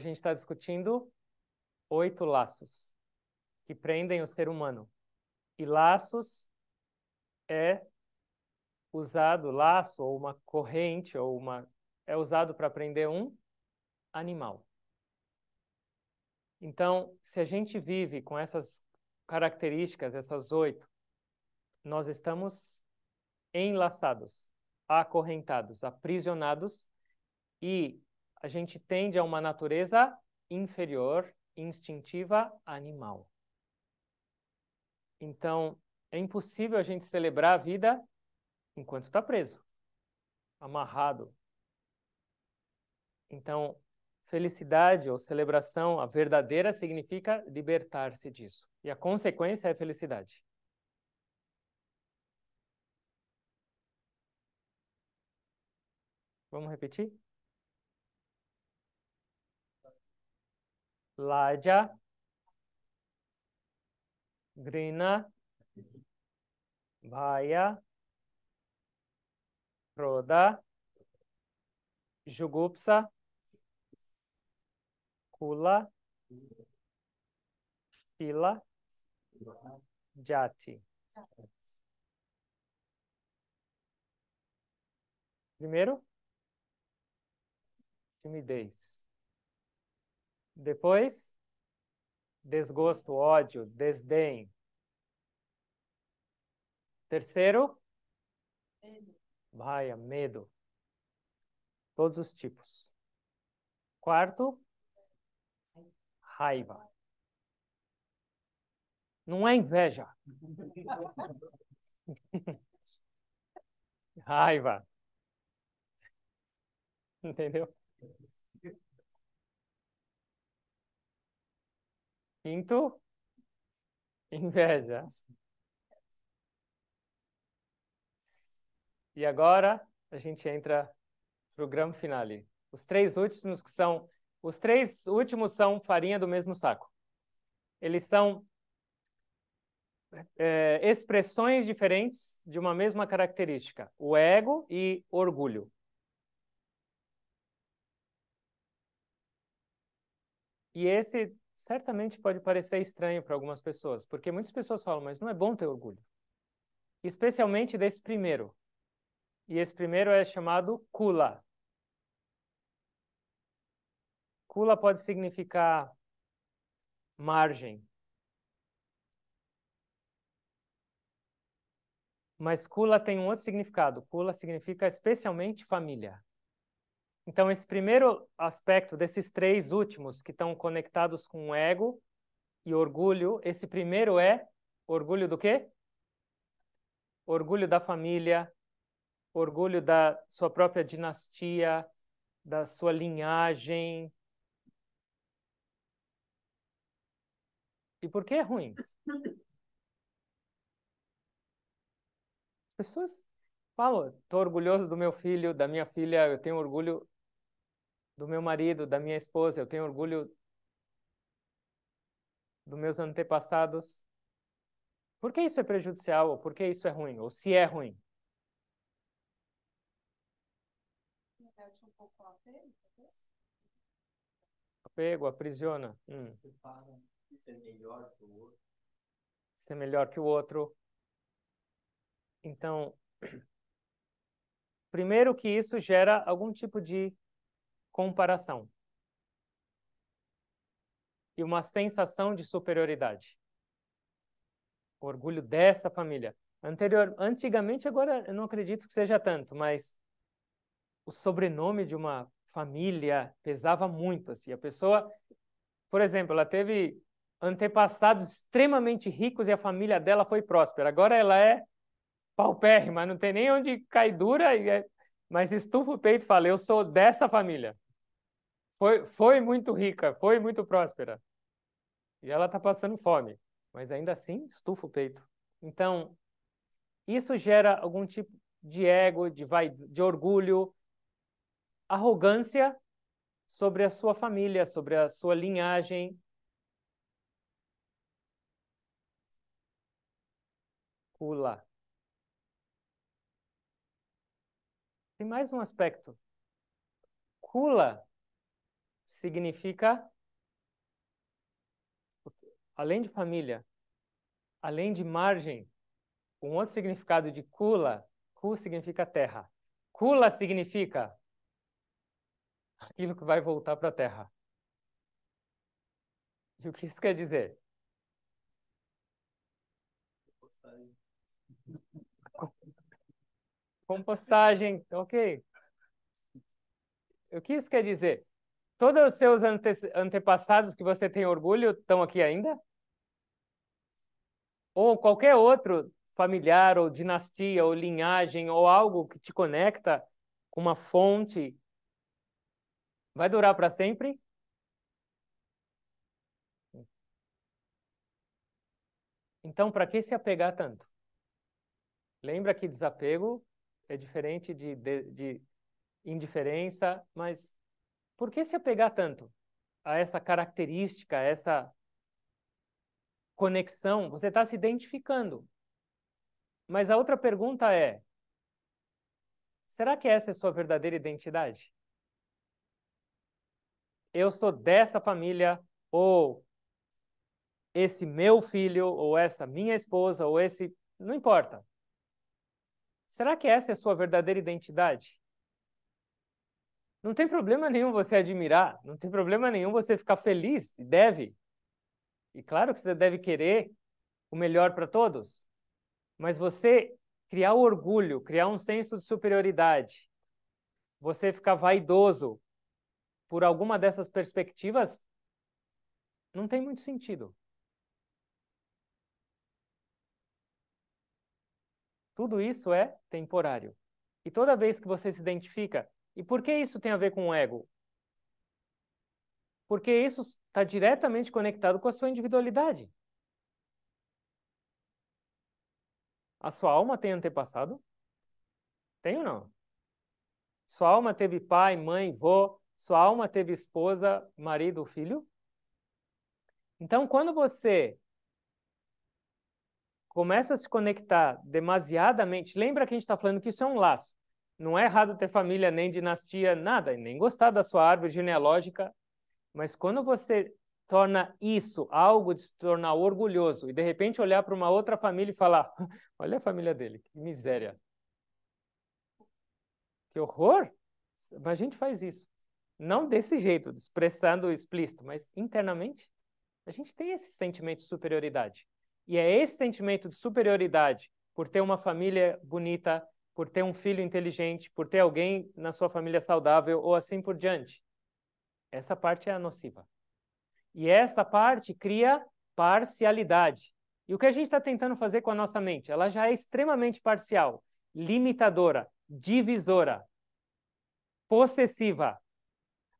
gente está discutindo 8 laços que prendem o ser humano. E laços é usado, laço ou uma corrente, é usado para prender um animal. Então, se a gente vive com essas características, essas 8, nós estamos enlaçados, acorrentados, aprisionados, e a gente tende a uma natureza inferior, instintiva, animal. Então, é impossível a gente celebrar a vida enquanto está preso, amarrado. Então, felicidade ou celebração, a verdadeira, significa libertar-se disso. E a consequência é felicidade. Vamos repetir? Laja, Grina, Bhaya, Krodha, Jugupsa, Kula, Shila, Jati. Primeiro, timidez. Depois, desgosto, ódio, desdém. Terceiro, Bhaya, medo. Todos os tipos. Quarto, raiva. Não é inveja. Raiva. Entendeu? Quinto, inveja. E agora a gente entra para o grande finale. Os três últimos são farinha do mesmo saco. Eles são expressões diferentes de uma mesma característica: o ego e orgulho. E esse certamente pode parecer estranho para algumas pessoas, porque muitas pessoas falam, mas não é bom ter orgulho. Especialmente desse primeiro. E esse primeiro é chamado kula. Kula pode significar margem. Mas kula tem um outro significado. Kula significa especialmente família. Então, esse primeiro aspecto desses três últimos que estão conectados com o ego e orgulho, esse primeiro é orgulho do quê? Orgulho da família, orgulho da sua própria dinastia, da sua linhagem. E por que é ruim? As pessoas falam, estou orgulhoso do meu filho, da minha filha, eu tenho orgulho do meu marido, da minha esposa, eu tenho orgulho dos meus antepassados. Por que isso é prejudicial? Ou por que isso é ruim? Ou se é ruim? Apego, aprisiona. Separa de ser melhor que o outro. Ser melhor que o outro. Então, primeiro que isso gera algum tipo de comparação e uma sensação de superioridade. O orgulho dessa família. Antigamente, agora eu não acredito que seja tanto, mas o sobrenome de uma família pesava muito, assim. A pessoa, por exemplo, ela teve antepassados extremamente ricos e a família dela foi próspera. Agora ela é paupérrima, não tem nem onde cair dura, mas estufa o peito e fala, eu sou dessa família. Foi muito rica, foi muito próspera. E ela está passando fome, mas ainda assim estufa o peito. Então, isso gera algum tipo de ego, de orgulho, arrogância sobre a sua família, sobre a sua linhagem. Kula. Tem mais um aspecto. Kula significa, além de família, além de margem, um outro significado de kula, ku significa terra. Kula significa aquilo que vai voltar para a terra. E o que isso quer dizer? Compostagem, ok. O que isso quer dizer? Todos os seus antepassados que você tem orgulho estão aqui ainda? Ou qualquer outro familiar, ou dinastia, ou linhagem, ou algo que te conecta com uma fonte, vai durar para sempre? Então, para que se apegar tanto? Lembra que desapego é diferente de indiferença, mas por que se apegar tanto a essa característica, a essa conexão? Você está se identificando. Mas a outra pergunta é: será que essa é a sua verdadeira identidade? Eu sou dessa família, ou esse meu filho, ou essa minha esposa, ou esse. Não importa. Será que essa é a sua verdadeira identidade? Não tem problema nenhum você admirar, não tem problema nenhum você ficar feliz, deve. E claro que você deve querer o melhor para todos, mas você criar orgulho, criar um senso de superioridade, você ficar vaidoso por alguma dessas perspectivas, não tem muito sentido. Tudo isso é temporário. E toda vez que você se identifica, e por que isso tem a ver com o ego? Porque isso está diretamente conectado com a sua individualidade. A sua alma tem antepassado? Tem ou não? Sua alma teve pai, mãe, vô? Sua alma teve esposa, marido, filho? Então, quando você começa a se conectar demasiadamente, lembra que a gente está falando que isso é um laço. Não é errado ter família, nem dinastia, nada, nem gostar da sua árvore genealógica, mas quando você torna isso algo de se tornar orgulhoso e de repente olhar para uma outra família e falar: olha a família dele, que miséria, que horror! Mas a gente faz isso. Não desse jeito, expressando explícito, mas internamente, a gente tem esse sentimento de superioridade. E é esse sentimento de superioridade por ter uma família bonita, por ter um filho inteligente, por ter alguém na sua família saudável ou assim por diante. Essa parte é a nociva. E essa parte cria parcialidade. E o que a gente está tentando fazer com a nossa mente? Ela já é extremamente parcial, limitadora, divisora, possessiva.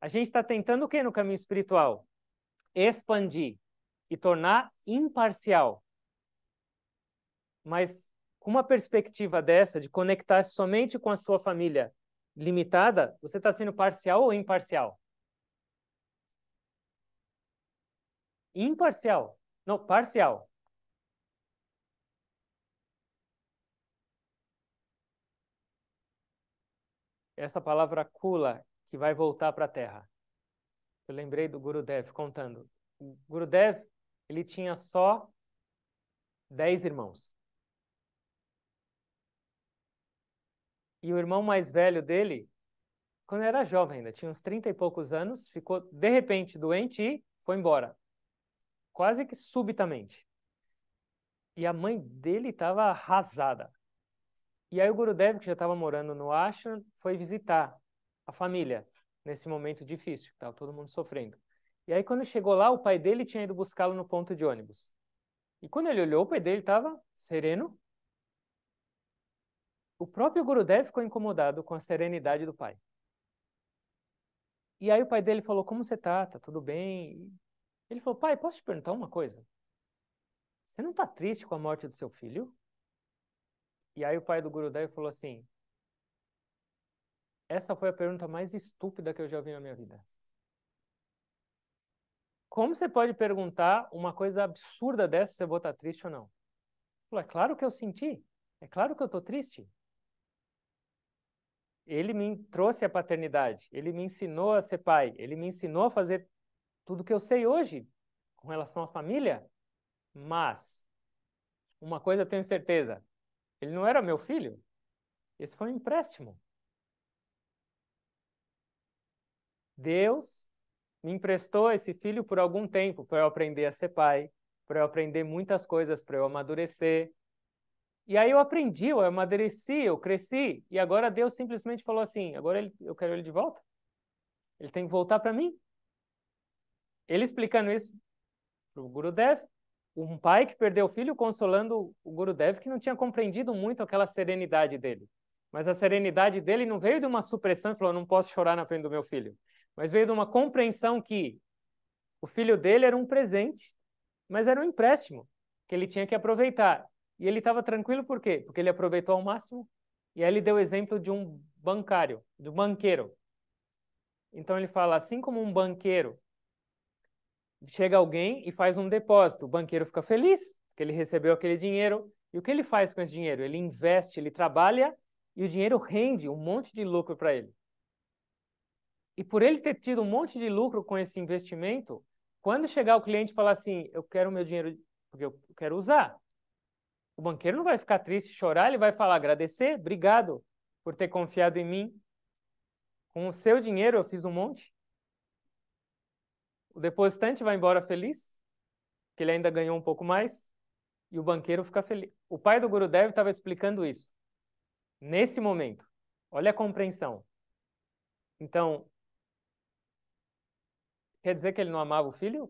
A gente está tentando o que no caminho espiritual? Expandir e tornar imparcial. Mas com uma perspectiva dessa, de conectar-se somente com a sua família limitada, você está sendo parcial ou imparcial? Imparcial. Não, parcial. Essa palavra kula, que vai voltar para a Terra. Eu lembrei do Gurudev contando. O Gurudev, ele tinha só 10 irmãos. E o irmão mais velho dele, quando era jovem ainda, tinha uns 30 e poucos anos, ficou de repente doente e foi embora. Quase que subitamente. E a mãe dele estava arrasada. E aí o Gurudev, que já estava morando no ashram, foi visitar a família nesse momento difícil, estava todo mundo sofrendo. E aí quando chegou lá, o pai dele tinha ido buscá-lo no ponto de ônibus. E quando ele olhou, o pai dele estava sereno. O próprio Gurudev ficou incomodado com a serenidade do pai. E aí o pai dele falou: como você tá? Tá tudo bem? Ele falou: pai, posso te perguntar uma coisa? Você não está triste com a morte do seu filho? E aí o pai do Gurudev falou assim: essa foi a pergunta mais estúpida que eu já ouvi na minha vida. Como você pode perguntar uma coisa absurda dessa se eu vou estar triste ou não? Ele falou: é claro que eu senti. É claro que eu estou triste. Ele me trouxe a paternidade, ele me ensinou a ser pai, ele me ensinou a fazer tudo que eu sei hoje com relação à família. Mas, uma coisa eu tenho certeza, ele não era meu filho, esse foi um empréstimo. Deus me emprestou esse filho por algum tempo para eu aprender a ser pai, para eu aprender muitas coisas, para eu amadurecer. E aí eu aprendi, eu amadureci, eu cresci, e agora Deus simplesmente falou assim, agora eu quero ele de volta. Ele tem que voltar para mim. Ele explicando isso para o Gurudev, um pai que perdeu o filho consolando o Gurudev, que não tinha compreendido muito aquela serenidade dele. Mas a serenidade dele não veio de uma supressão e falou, não posso chorar na frente do meu filho. Mas veio de uma compreensão que o filho dele era um presente, mas era um empréstimo, que ele tinha que aproveitar. E ele estava tranquilo por quê? Porque ele aproveitou ao máximo. E aí ele deu o exemplo de um bancário, de um banqueiro. Então ele fala, assim como um banqueiro, chega alguém e faz um depósito, o banqueiro fica feliz, que ele recebeu aquele dinheiro. E o que ele faz com esse dinheiro? Ele investe, ele trabalha e o dinheiro rende um monte de lucro para ele. E por ele ter tido um monte de lucro com esse investimento, quando chegar o cliente e falar assim, eu quero o meu dinheiro porque eu quero usar, o banqueiro não vai ficar triste, chorar, ele vai falar, agradecer, obrigado por ter confiado em mim. Com o seu dinheiro eu fiz um monte. O depositante vai embora feliz, que ele ainda ganhou um pouco mais, e o banqueiro fica feliz. O pai do Gurudev estava explicando isso, nesse momento. Olha a compreensão. Então, quer dizer que ele não amava o filho?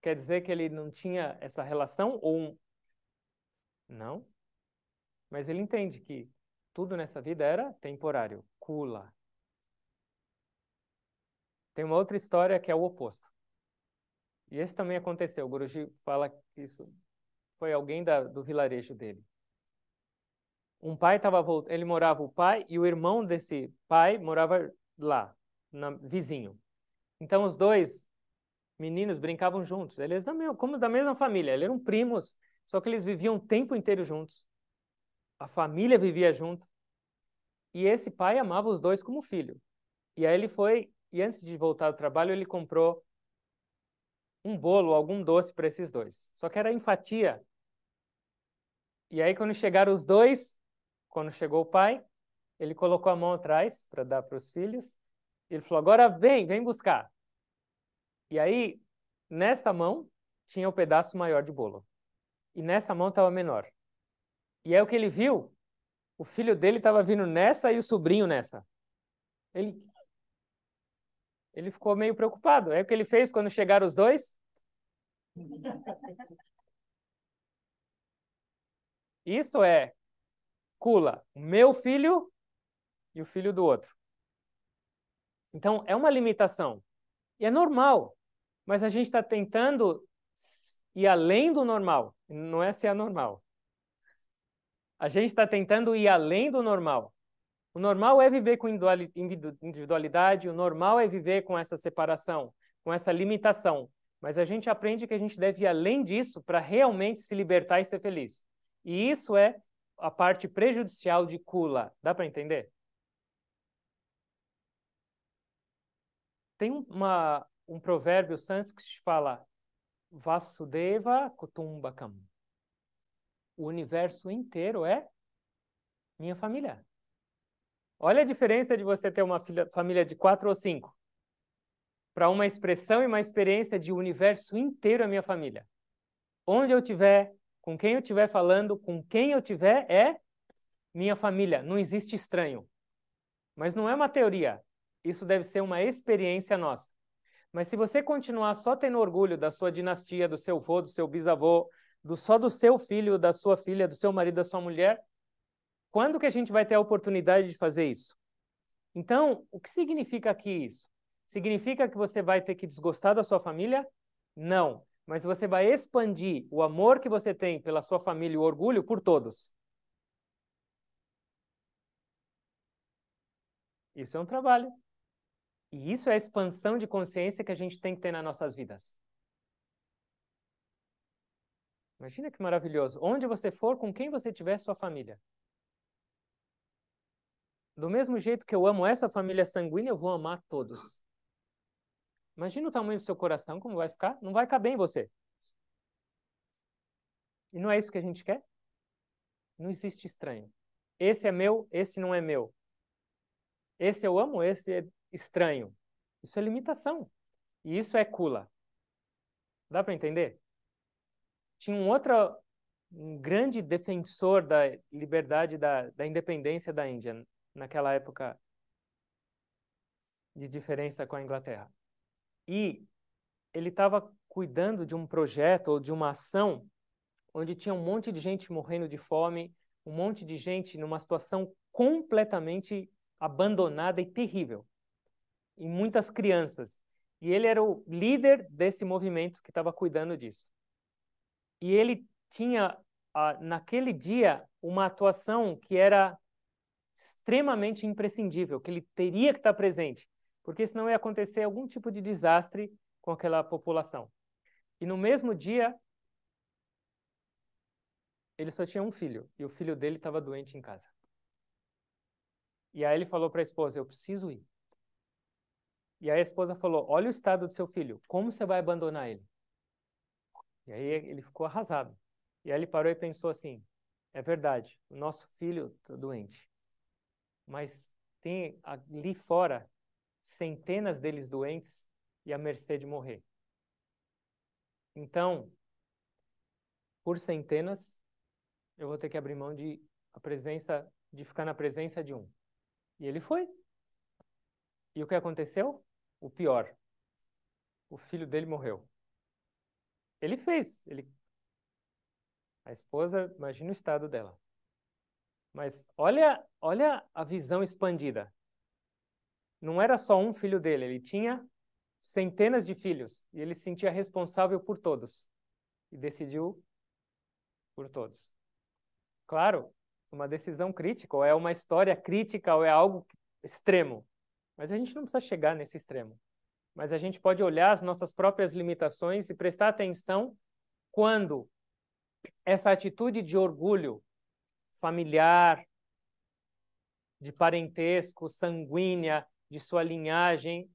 Quer dizer que ele não tinha essa relação? Não. Mas ele entende que tudo nessa vida era temporário. Kula. Tem uma outra história que é o oposto. E esse também aconteceu. O Guruji fala que isso foi alguém do vilarejo dele. Um pai estava voltando, ele morava, o pai e o irmão desse pai morava lá, vizinho. Então os dois meninos brincavam juntos. Eles como da mesma família, eles eram primos, só que eles viviam o tempo inteiro juntos. A família vivia junto. E esse pai amava os dois como filho. E aí ele foi, e antes de voltar ao trabalho, ele comprou um bolo, algum doce para esses dois. Só que era em fatia. E aí quando chegaram os dois, quando chegou o pai, ele colocou a mão atrás para dar para os filhos. Ele falou, agora vem buscar. E aí, nessa mão, tinha o pedaço maior de bolo. E nessa mão estava menor. E aí o que ele viu, o filho dele estava vindo nessa e o sobrinho nessa. Ele, ele ficou meio preocupado. Aí o que ele fez quando chegaram os dois? Isso é Kula, o meu filho e o filho do outro. Então, é uma limitação. E é normal. Mas a gente está tentando ir além do normal. Não é ser anormal. A gente está tentando ir além do normal. O normal é viver com individualidade, o normal é viver com essa separação, com essa limitação. Mas a gente aprende que a gente deve ir além disso para realmente se libertar e ser feliz. E isso é a parte prejudicial de Kula. Dá para entender? Tem um provérbio sânscrito que fala Vasudeva Kutumbakam. O universo inteiro é minha família. Olha a diferença de você ter uma família de 4 ou 5 para uma expressão e uma experiência de o universo inteiro é minha família. Onde eu estiver, com quem eu estiver falando, com quem eu estiver, é minha família. Não existe estranho. Mas não é uma teoria. Isso deve ser uma experiência nossa. Mas se você continuar só tendo orgulho da sua dinastia, do seu avô, do seu bisavô, só do seu filho, da sua filha, do seu marido, da sua mulher, quando que a gente vai ter a oportunidade de fazer isso? Então, o que significa aqui isso? Significa que você vai ter que desgostar da sua família? Não. Mas você vai expandir o amor que você tem pela sua família e o orgulho por todos. Isso é um trabalho. E isso é a expansão de consciência que a gente tem que ter nas nossas vidas. Imagina que maravilhoso. Onde você for, com quem você tiver, sua família. Do mesmo jeito que eu amo essa família sanguínea, eu vou amar todos. Imagina o tamanho do seu coração, como vai ficar? Não vai caber em você. E não é isso que a gente quer? Não existe estranho. Esse é meu, esse não é meu. Esse eu amo, esse é estranho. Isso é limitação. E isso é kula. Dá para entender? Tinha um grande defensor da liberdade, da independência da Índia, naquela época de diferença com a Inglaterra. E ele estava cuidando de um projeto ou de uma ação onde tinha um monte de gente morrendo de fome, um monte de gente numa situação completamente abandonada e terrível, e muitas crianças. E ele era o líder desse movimento que estava cuidando disso. E ele tinha, naquele dia, uma atuação que era extremamente imprescindível, que ele teria que estar presente, porque senão ia acontecer algum tipo de desastre com aquela população. E no mesmo dia, ele só tinha um filho, e o filho dele estava doente em casa. E aí ele falou para a esposa, eu preciso ir. E aí a esposa falou, olha o estado do seu filho, como você vai abandonar ele? E aí ele ficou arrasado. E aí ele parou e pensou assim, é verdade, o nosso filho está doente, mas tem ali fora centenas deles doentes e à mercê de morrer. Então, por centenas, eu vou ter que abrir mão de ficar na presença de um. E ele foi. E o que aconteceu? O pior. O filho dele morreu. Ele fez. A esposa, imagina o estado dela. Mas olha a visão expandida. Não era só um filho dele, ele tinha centenas de filhos. E ele se sentia responsável por todos. E decidiu por todos. Claro, uma decisão crítica, ou é uma história crítica, ou é algo extremo. Mas a gente não precisa chegar nesse extremo. Mas a gente pode olhar as nossas próprias limitações e prestar atenção quando essa atitude de orgulho familiar, de parentesco, sanguínea, de sua linhagem,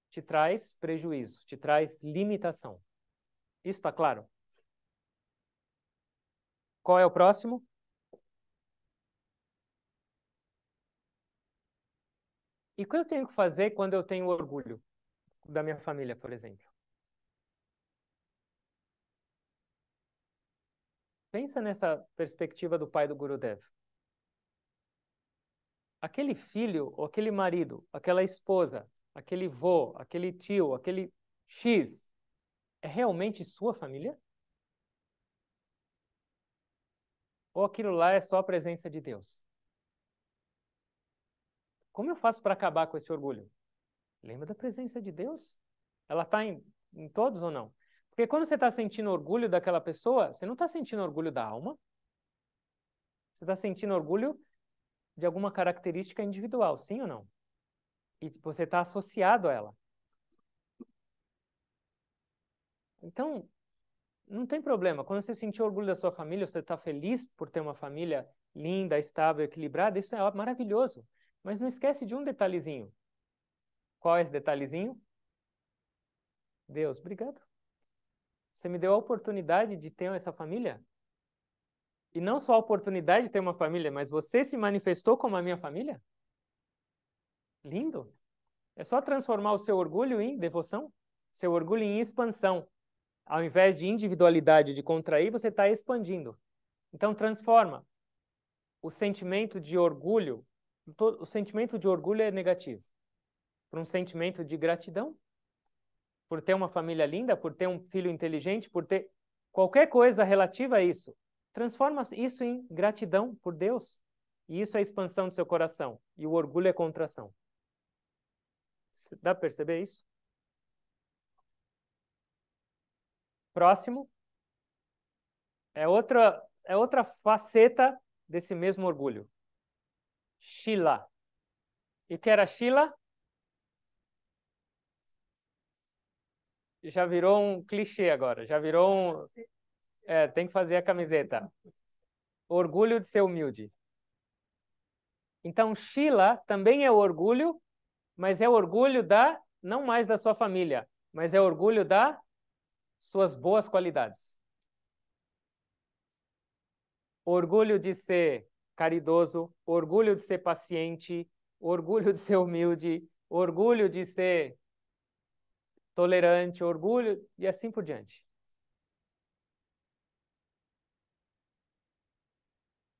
te traz prejuízo, te traz limitação. Isso está claro? Qual é o próximo? E o que eu tenho que fazer quando eu tenho orgulho da minha família, por exemplo? Pensa nessa perspectiva do pai do Gurudev. Aquele filho, ou aquele marido, aquela esposa, aquele vô, aquele tio, aquele X, é realmente sua família? Ou aquilo lá é só a presença de Deus? Como eu faço para acabar com esse orgulho? Lembra da presença de Deus? Ela está em todos ou não? Porque quando você está sentindo orgulho daquela pessoa, você não está sentindo orgulho da alma. Você está sentindo orgulho de alguma característica individual, sim ou não? E você está associado a ela. Então, não tem problema. Quando você sentir orgulho da sua família, você está feliz por ter uma família linda, estável, equilibrada, isso é maravilhoso. Mas não esquece de um detalhezinho. Qual é esse detalhezinho? Deus, obrigado. Você me deu a oportunidade de ter essa família? E não só a oportunidade de ter uma família, mas você se manifestou como a minha família? Lindo. É só transformar o seu orgulho em devoção, seu orgulho em expansão. Ao invés de individualidade, de contrair, você está expandindo. Então, transforma o sentimento de orgulho. O sentimento de orgulho é negativo. Para um sentimento de gratidão, por ter uma família linda, por ter um filho inteligente, por ter qualquer coisa relativa a isso. Transforma isso em gratidão por Deus. E isso é a expansão do seu coração. E o orgulho é contração. Dá para perceber isso? Próximo. É outra faceta desse mesmo orgulho. Shila. E o que era Shila? Já virou um clichê agora. Já virou um... tem que fazer a camiseta. Orgulho de ser humilde. Então, Shila também é orgulho, mas é orgulho não mais da sua família, mas é orgulho das suas boas qualidades. Orgulho de ser caridoso, orgulho de ser paciente, orgulho de ser humilde, orgulho de ser tolerante, orgulho e assim por diante.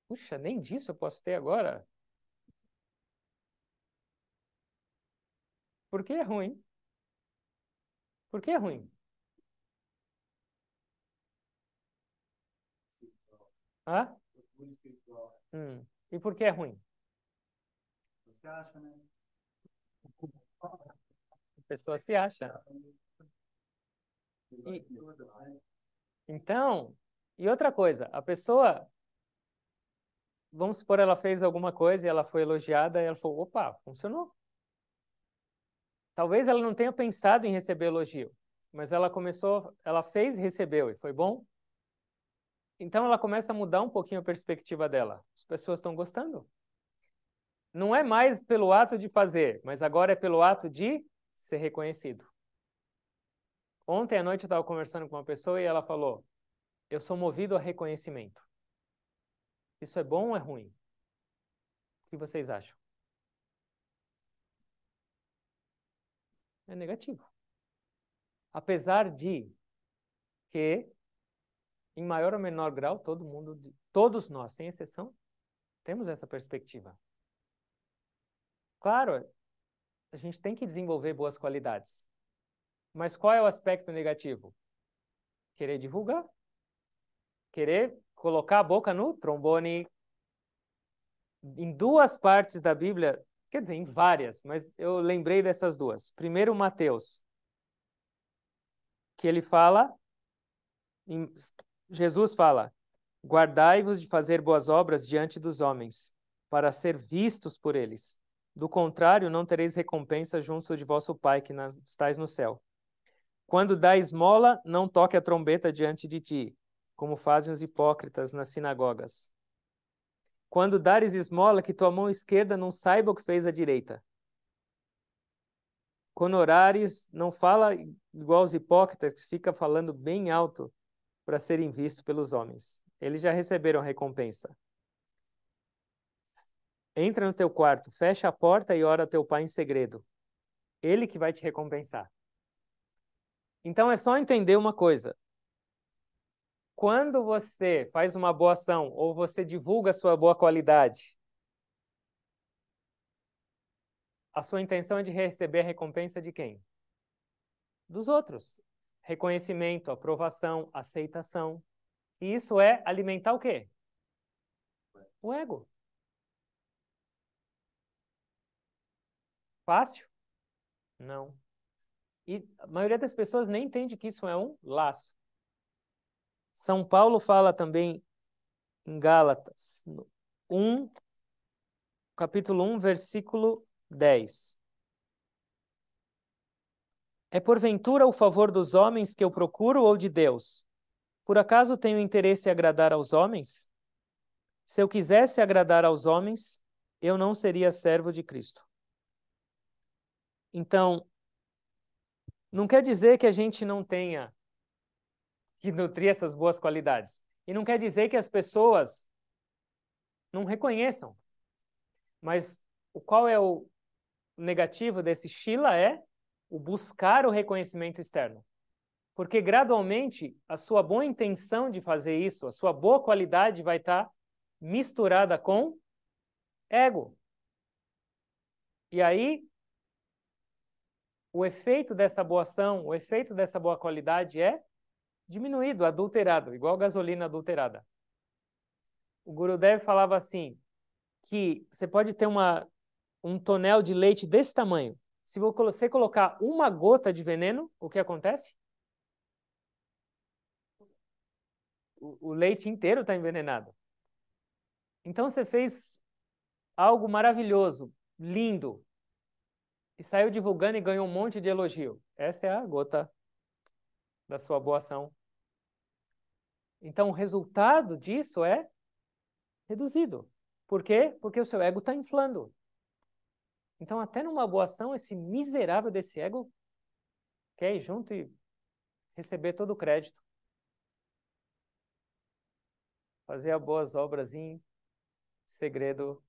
Puxa, nem disso eu posso ter agora. Por que é ruim? Por que é ruim? Hã? Orgulho espiritual. E por que é ruim? Você acha, né? A pessoa se acha. E, então, e outra coisa, a pessoa, vamos supor, ela fez alguma coisa e ela foi elogiada e ela falou, opa, funcionou. Talvez ela não tenha pensado em receber elogio, mas ela fez e recebeu e foi bom. Então ela começa a mudar um pouquinho a perspectiva dela. As pessoas estão gostando. Não é mais pelo ato de fazer, mas agora é pelo ato de ser reconhecido. Ontem à noite eu estava conversando com uma pessoa e ela falou, eu sou movido a reconhecimento. Isso é bom ou é ruim? O que vocês acham? É negativo. Apesar de que, em maior ou menor grau, todos nós, sem exceção, temos essa perspectiva. Claro, a gente tem que desenvolver boas qualidades. Mas qual é o aspecto negativo? Querer divulgar. Querer colocar a boca no trombone. Em duas partes da Bíblia, quer dizer, em várias, mas eu lembrei dessas duas. Primeiro, Mateus, que ele fala, Jesus fala, guardai-vos de fazer boas obras diante dos homens, para ser vistos por eles. Do contrário, não tereis recompensa junto de vosso Pai, que estais no céu. Quando dá esmola, não toque a trombeta diante de ti, como fazem os hipócritas nas sinagogas. Quando dares esmola, que tua mão esquerda não saiba o que fez a direita. Quando orares, não fala igual os hipócritas, que fica falando bem alto para serem vistos pelos homens. Eles já receberam a recompensa. Entra no teu quarto, fecha a porta e ora a teu pai em segredo. Ele que vai te recompensar. Então é só entender uma coisa. Quando você faz uma boa ação ou você divulga a sua boa qualidade, a sua intenção é de receber a recompensa de quem? Dos outros. Reconhecimento, aprovação, aceitação. E isso é alimentar o quê? O ego. Fácil? Não. E a maioria das pessoas nem entende que isso é um laço. São Paulo fala também em Gálatas 1, capítulo 1, versículo 10. É porventura o favor dos homens que eu procuro ou de Deus? Por acaso tenho interesse em agradar aos homens? Se eu quisesse agradar aos homens, eu não seria servo de Cristo. Então, não quer dizer que a gente não tenha que nutrir essas boas qualidades. E não quer dizer que as pessoas não reconheçam. Mas qual é o negativo desse Shila? É o buscar o reconhecimento externo. Porque gradualmente a sua boa intenção de fazer isso, a sua boa qualidade vai estar misturada com ego. E aí o efeito dessa boa ação, o efeito dessa boa qualidade é diminuído, adulterado, igual gasolina adulterada. O Gurudev falava assim, que você pode ter um tonel de leite desse tamanho. Se você colocar uma gota de veneno, o que acontece? O leite inteiro está envenenado. Então você fez algo maravilhoso, lindo, e saiu divulgando e ganhou um monte de elogio. Essa é a gota da sua boa ação. Então o resultado disso é reduzido. Por quê? Porque o seu ego está inflando. Então, até numa boa ação, esse miserável desse ego quer ir junto e receber todo o crédito. Fazer as boas obras em segredo.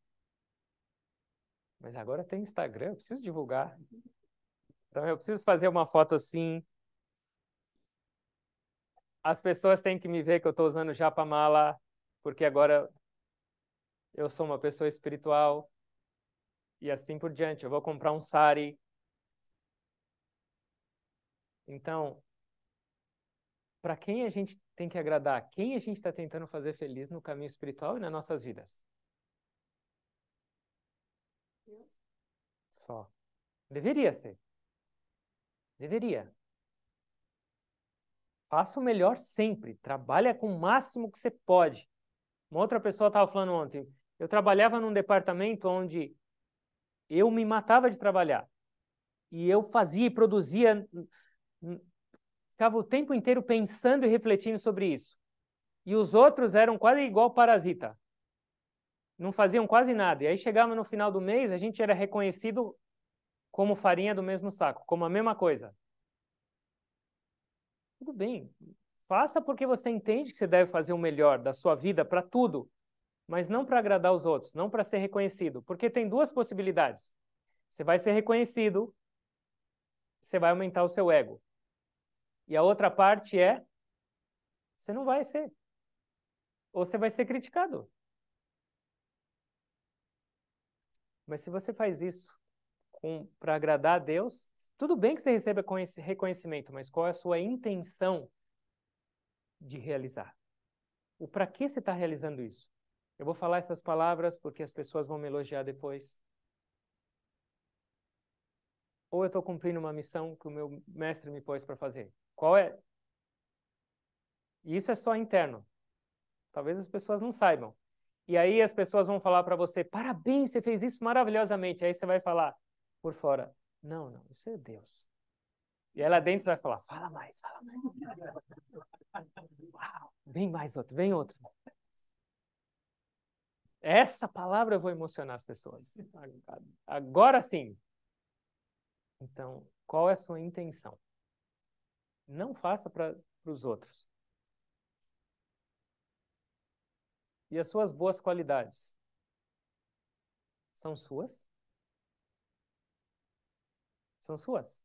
Mas agora tem Instagram, eu preciso divulgar. Então, eu preciso fazer uma foto assim. As pessoas têm que me ver que eu estou usando japamala, porque agora eu sou uma pessoa espiritual. E assim por diante. Eu vou comprar um sari. Então, para quem a gente tem que agradar? Quem a gente está tentando fazer feliz no caminho espiritual e nas nossas vidas? Só. Deveria ser. Deveria. Faça o melhor sempre. Trabalha com o máximo que você pode. Uma outra pessoa estava falando ontem. Eu trabalhava num departamento onde eu me matava de trabalhar. E eu fazia e produzia. Ficava o tempo inteiro pensando e refletindo sobre isso. E os outros eram quase igual parasita. Não faziam quase nada. E aí chegava no final do mês, a gente era reconhecido como farinha do mesmo saco, como a mesma coisa. Tudo bem. Faça porque você entende que você deve fazer o melhor da sua vida para tudo, mas não para agradar os outros, não para ser reconhecido. Porque tem duas possibilidades. Você vai ser reconhecido, você vai aumentar o seu ego. E a outra parte é, você não vai ser. Ou você vai ser criticado. Mas se você faz isso para agradar a Deus, tudo bem que você receba reconhecimento, mas qual é a sua intenção de realizar? O para que você está realizando isso? Eu vou falar essas palavras porque as pessoas vão me elogiar depois. Ou eu estou cumprindo uma missão que o meu mestre me pôs para fazer? Qual é? E isso é só interno. Talvez as pessoas não saibam. E aí as pessoas vão falar para você, parabéns, você fez isso maravilhosamente. Aí você vai falar por fora, não, não, isso é Deus. E aí lá dentro você vai falar, fala mais, fala mais. Uau, vem mais outro, vem outro. Essa palavra eu vou emocionar as pessoas. Agora sim. Então, qual é a sua intenção? Não faça para os outros. E as suas boas qualidades? São suas? São suas.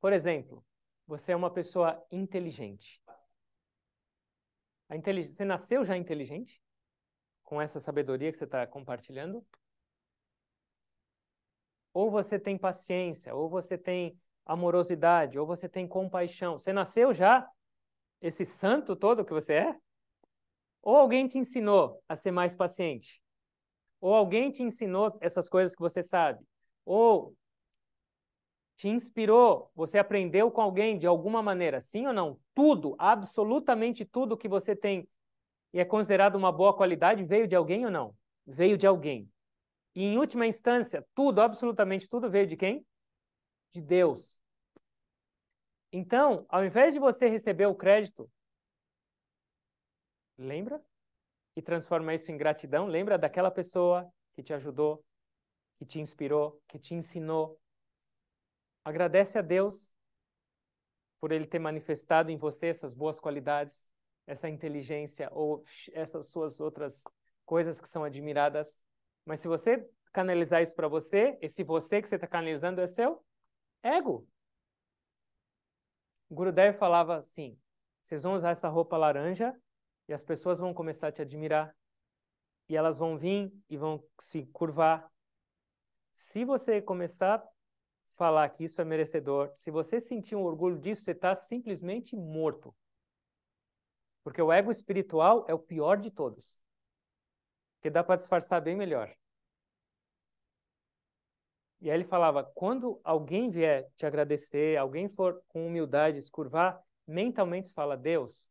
Por exemplo, você é uma pessoa inteligente. Você nasceu já inteligente? Com essa sabedoria que você está compartilhando? Ou você tem paciência, ou você tem amorosidade, ou você tem compaixão. Você nasceu já esse santo todo que você é? Ou alguém te ensinou a ser mais paciente? Ou alguém te ensinou essas coisas que você sabe? Ou te inspirou, você aprendeu com alguém de alguma maneira, sim ou não? Tudo, absolutamente tudo que você tem e é considerado uma boa qualidade veio de alguém ou não? Veio de alguém. E em última instância, tudo, absolutamente tudo veio de quem? De Deus. Então, ao invés de você receber o crédito, lembra? E transforma isso em gratidão, lembra daquela pessoa que te ajudou, que te inspirou, que te ensinou. Agradece a Deus por ele ter manifestado em você essas boas qualidades, essa inteligência ou essas suas outras coisas que são admiradas. Mas se você canalizar isso para você, esse você que você está canalizando é seu ego. O Gurudev falava assim, vocês vão usar essa roupa laranja e as pessoas vão começar a te admirar. E elas vão vir e vão se curvar. Se você começar a falar que isso é merecedor, se você sentir um orgulho disso, você está simplesmente morto. Porque o ego espiritual é o pior de todos. Porque dá para disfarçar bem melhor. E aí ele falava, quando alguém vier te agradecer, alguém for com humildade se curvar, mentalmente fala, Deus,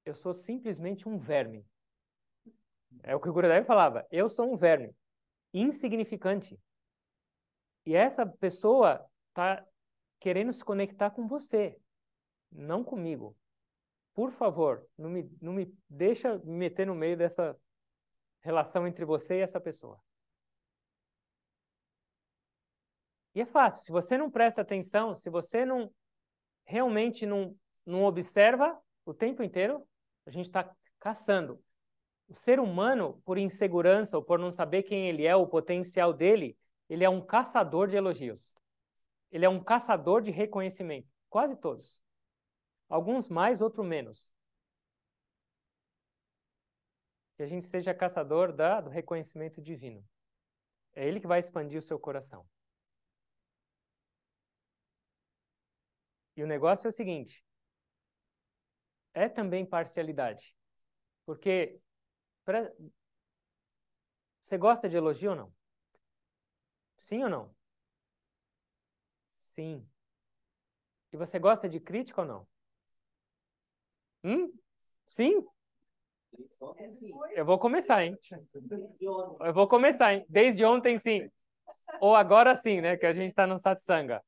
eu sou simplesmente um verme. É o que o Gurudev falava, eu sou um verme, insignificante. E essa pessoa está querendo se conectar com você, não comigo. Por favor, não me deixa me meter no meio relação entre você e essa pessoa. E é fácil, se você não presta atenção, se você não realmente não observa o tempo inteiro, a gente está caçando. O ser humano, por insegurança ou por não saber quem ele é, o potencial dele, ele é um caçador de elogios. Ele é um caçador de reconhecimento. Quase todos. Alguns mais, outros menos. Que a gente seja caçador do reconhecimento divino. É ele que vai expandir o seu coração. E o negócio é o seguinte, é também parcialidade. Porque você gosta de elogio ou não? Sim ou não? Sim. E você gosta de crítica ou não? Sim? Eu vou começar, hein? Eu vou começar, hein? Desde ontem, sim. Ou agora sim, né? Que a gente está no satsanga.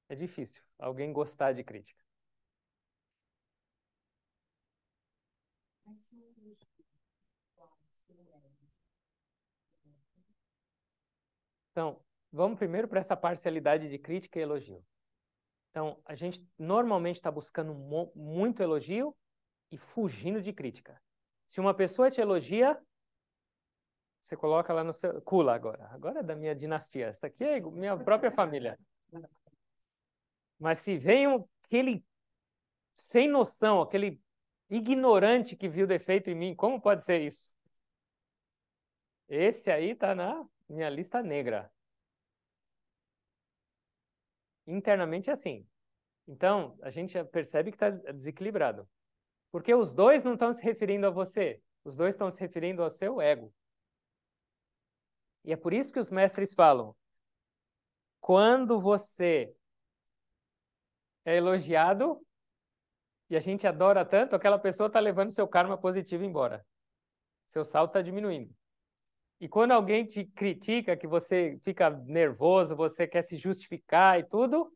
É difícil alguém gostar de crítica. Então, vamos primeiro para essa parcialidade de crítica e elogio. Então, a gente normalmente está buscando muito elogio e fugindo de crítica. Se uma pessoa te elogia, você coloca lá no seu... Kula agora. Agora é da minha dinastia. Essa aqui é minha própria família. Mas se vem aquele sem noção, aquele ignorante que viu defeito em mim, como pode ser isso? Esse aí está na minha lista negra. Internamente é assim. Então, a gente já percebe que está desequilibrado. Porque os dois não estão se referindo a você. Os dois estão se referindo ao seu ego. E é por isso que os mestres falam, quando você é elogiado e a gente adora tanto, aquela pessoa está levando seu karma positivo embora. Seu saldo está diminuindo. E quando alguém te critica, que você fica nervoso, você quer se justificar e tudo,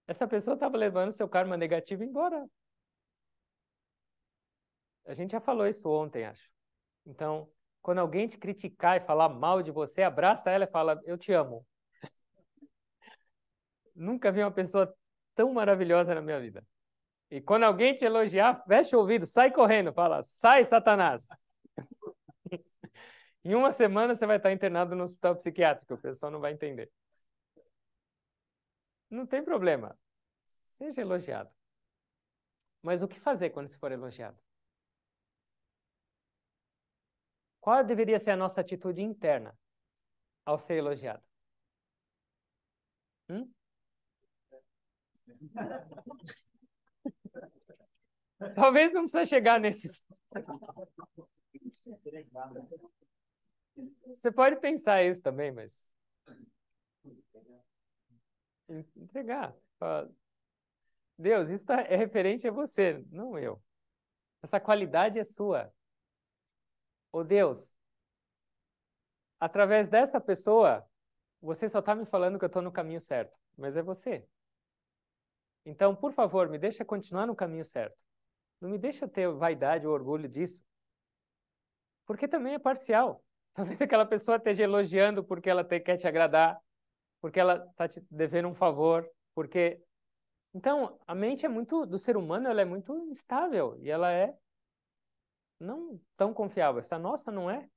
essa pessoa estava levando seu karma negativo embora. A gente já falou isso ontem, acho. Então, quando alguém te criticar e falar mal de você, abraça ela e fala, eu te amo. Nunca vi uma pessoa tão maravilhosa na minha vida. E quando alguém te elogiar, fecha o ouvido, sai correndo, fala, sai, Satanás. Em uma semana você vai estar internado no hospital psiquiátrico, o pessoal não vai entender. Não tem problema. Seja elogiado. Mas o que fazer quando se for elogiado? Qual deveria ser a nossa atitude interna ao ser elogiado? Talvez não precisa chegar nesses. Você pode pensar isso também, mas entregar. Deus, isso é referente a você, não eu. Essa qualidade é sua. Ô Deus, através dessa pessoa, você só está me falando que eu estou no caminho certo, mas é você. Então, por favor, me deixa continuar no caminho certo. Não me deixa ter vaidade ou orgulho disso. Porque também é parcial. Talvez aquela pessoa esteja elogiando porque ela quer te agradar, porque ela está te devendo um favor, porque... Então, a mente é muito, do ser humano, ela é muito instável e ela é não tão confiável. Essa nossa não é.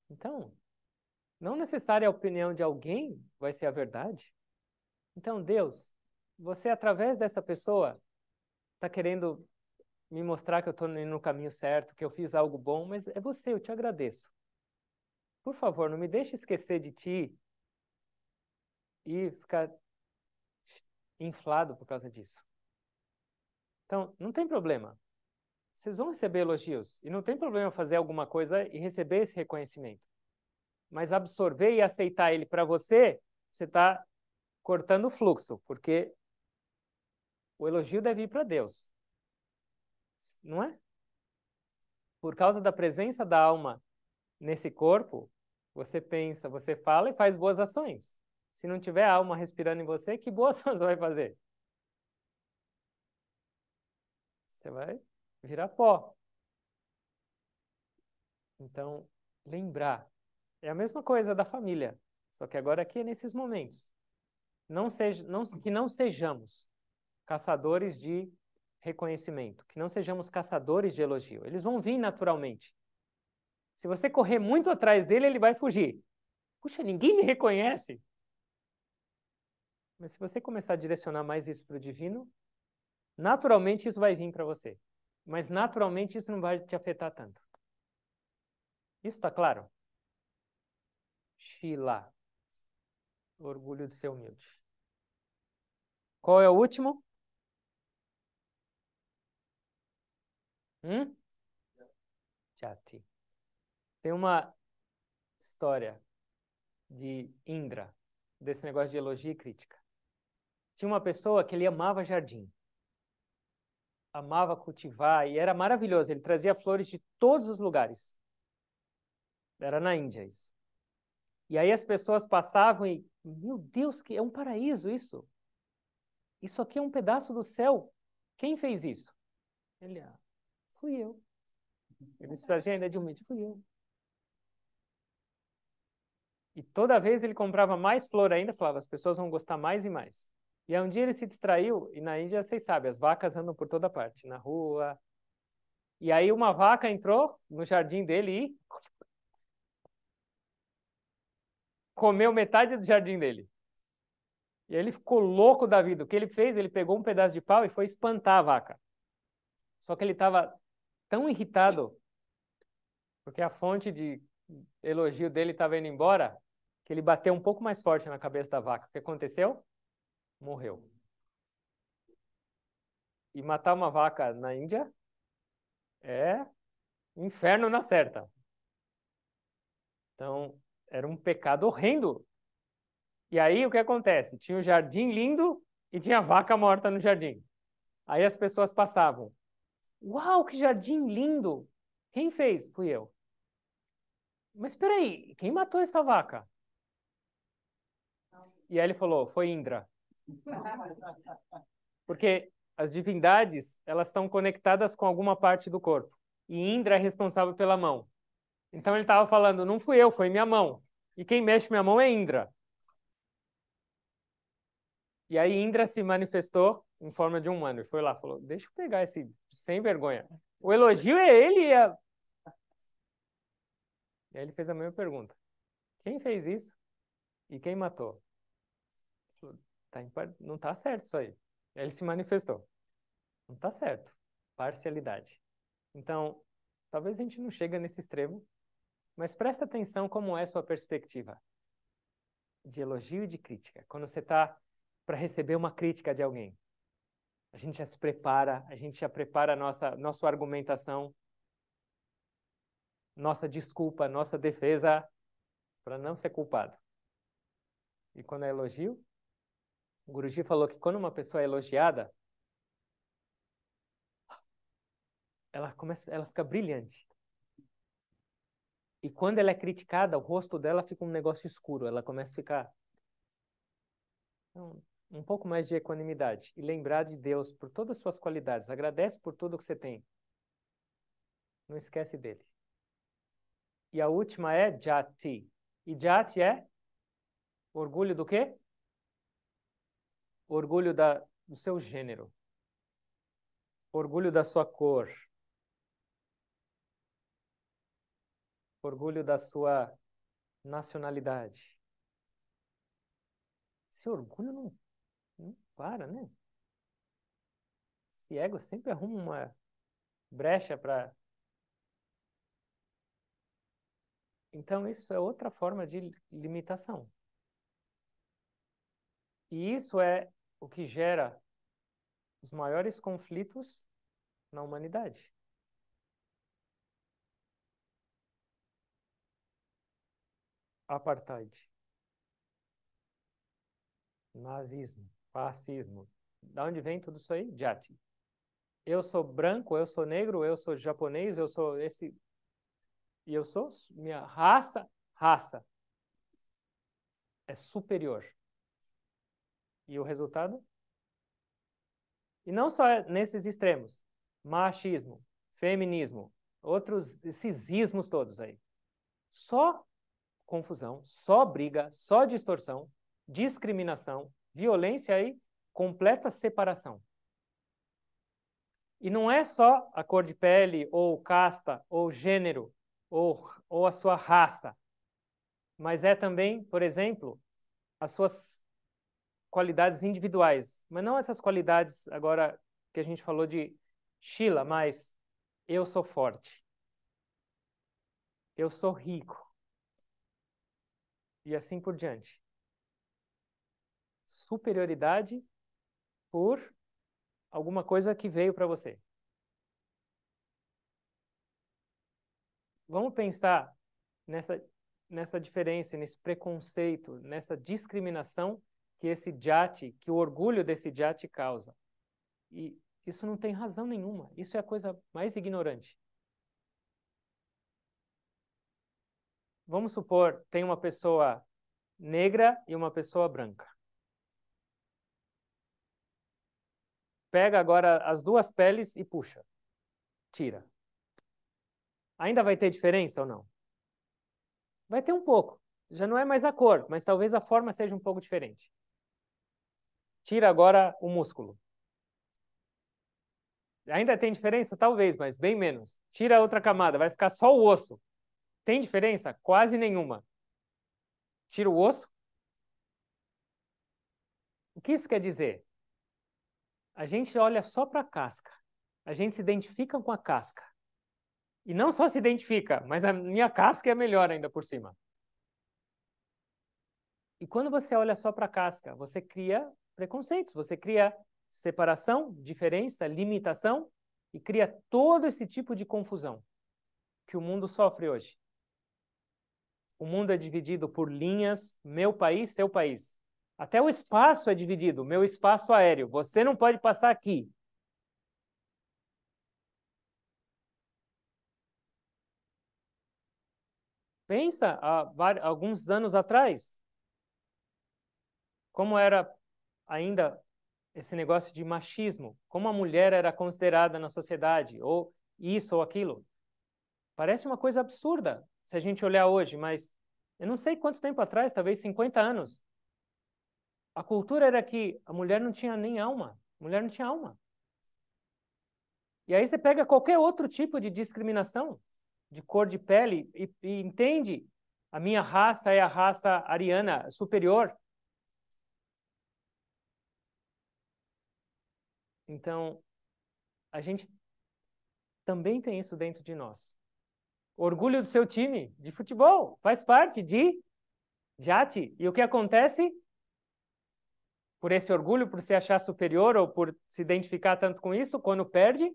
Então, não necessariamente a opinião de alguém vai ser a verdade. Então, Deus, você através dessa pessoa está querendo me mostrar que eu estou indo no caminho certo, que eu fiz algo bom, mas é você, eu te agradeço. Por favor, não me deixe esquecer de ti e ficar inflado por causa disso. Então, não tem problema. Vocês vão receber elogios. E não tem problema fazer alguma coisa e receber esse reconhecimento. Mas absorver e aceitar ele para você, você está cortando o fluxo, porque o elogio deve ir para Deus. Não é? Por causa da presença da alma nesse corpo, você pensa, você fala e faz boas ações. Se não tiver alma respirando em você, que boas ações você vai fazer? Você vai virar pó. Então, lembrar. É a mesma coisa da família, só que agora aqui é nesses momentos. Que não sejamos caçadores de reconhecimento, que não sejamos caçadores de elogio. Eles vão vir naturalmente. Se você correr muito atrás dele, ele vai fugir. Puxa, ninguém me reconhece. Mas se você começar a direcionar mais isso para o divino, naturalmente isso vai vir para você. Mas naturalmente isso não vai te afetar tanto. Isso está claro? Shila. Orgulho de ser humilde. Qual é o último? Jati. Tem uma história de Indra, desse negócio de elogio e crítica. Tinha uma pessoa que ele amava jardim. Amava cultivar e era maravilhoso. Ele trazia flores de todos os lugares. Era na Índia isso. E aí as pessoas passavam e, meu Deus, que é um paraíso isso. Isso aqui é um pedaço do céu. Quem fez isso? Ele, fui eu. Eles faziam ainda de humilde, fui eu. E toda vez ele comprava mais flor ainda, falava, as pessoas vão gostar mais e mais. E aí um dia ele se distraiu, e na Índia, vocês sabem, as vacas andam por toda parte, na rua. E aí uma vaca entrou no jardim dele e comeu metade do jardim dele. E aí ele ficou louco da vida. O que ele fez? Ele pegou um pedaço de pau e foi espantar a vaca. Só que ele estava tão irritado, porque a fonte de elogio dele estava indo embora, que ele bateu um pouco mais forte na cabeça da vaca. O que aconteceu? Morreu. E matar uma vaca na Índia é inferno na certa. Então, era um pecado horrendo. E aí, o que acontece? Tinha um jardim lindo e tinha vaca morta no jardim. Aí as pessoas passavam. Uau, que jardim lindo! Quem fez? Fui eu. Mas espera aí, quem matou essa vaca? E aí ele falou, foi Indra. Porque as divindades, elas estão conectadas com alguma parte do corpo. E Indra é responsável pela mão. Então ele estava falando, não fui eu, foi minha mão. E quem mexe minha mão é Indra. E aí Indra se manifestou em forma de um humano. Ele foi lá, falou, deixa eu pegar esse sem vergonha. O elogio é ele e a... E aí ele fez a mesma pergunta. Quem fez isso? E quem matou? Falou, não está certo isso aí. Aí ele se manifestou. Não está certo. Parcialidade. Então, talvez a gente não chegue nesse extremo, mas presta atenção como é a sua perspectiva de elogio e de crítica. Quando você está para receber uma crítica de alguém, a gente já se prepara, a gente já prepara a nossa argumentação, nossa desculpa, nossa defesa para não ser culpado. E quando é elogio, o Guruji falou que quando uma pessoa é elogiada, ela fica brilhante. E quando ela é criticada, o rosto dela fica um negócio escuro, ela começa a ficar um pouco mais de equanimidade e lembrar de Deus por todas as suas qualidades. Agradece por tudo que você tem. Não esquece dele. E a última é Jati. E Jati é orgulho do quê? Orgulho do seu gênero. Orgulho da sua cor. Orgulho da sua nacionalidade. Esse orgulho não para, né? Esse ego sempre arruma uma brecha para... Então, isso é outra forma de limitação. E isso é o que gera os maiores conflitos na humanidade. Apartheid, nazismo, fascismo. Da onde vem tudo isso aí? Jati. Eu sou branco, eu sou negro, eu sou japonês, eu sou esse... E eu sou... Minha raça é superior. E o resultado? E não só nesses extremos. Machismo, feminismo, esses ismos todos aí. Só confusão, só briga, só distorção, discriminação, violência e completa separação. E não é só a cor de pele, ou casta, ou gênero, ou a sua raça, mas é também, por exemplo, as suas qualidades individuais. Mas não essas qualidades agora que a gente falou de Sheila, mas eu sou forte, eu sou rico, e assim por diante. Superioridade por alguma coisa que veio para você. Vamos pensar nessa diferença, nesse preconceito, nessa discriminação que que o orgulho desse jati causa. E isso não tem razão nenhuma. Isso é a coisa mais ignorante. Vamos supor, tem uma pessoa negra e uma pessoa branca. Pega agora as duas peles e puxa. Tira. Ainda vai ter diferença ou não? Vai ter um pouco. Já não é mais a cor, mas talvez a forma seja um pouco diferente. Tira agora o músculo. Ainda tem diferença? Talvez, mas bem menos. Tira outra camada, vai ficar só o osso. Tem diferença? Quase nenhuma. Tira o osso. O que isso quer dizer? A gente olha só para a casca. A gente se identifica com a casca. E não só se identifica, mas a minha casca é melhor ainda por cima. E quando você olha só para a casca, você cria preconceitos, você cria separação, diferença, limitação e cria todo esse tipo de confusão que o mundo sofre hoje. O mundo é dividido por linhas, meu país, seu país. Até o espaço é dividido, meu espaço aéreo. Você não pode passar aqui. Pensa, há alguns anos atrás, como era ainda esse negócio de machismo, como a mulher era considerada na sociedade, ou isso ou aquilo. Parece uma coisa absurda se a gente olhar hoje, mas eu não sei quanto tempo atrás, talvez 50 anos. A cultura era que a mulher não tinha nem alma. A mulher não tinha alma. E aí você pega qualquer outro tipo de discriminação, de cor de pele, e entende, a minha raça é a raça ariana superior. Então, a gente também tem isso dentro de nós. Orgulho do seu time de futebol, faz parte de Jati. E o que acontece? Por esse orgulho, por se achar superior ou por se identificar tanto com isso, quando perde,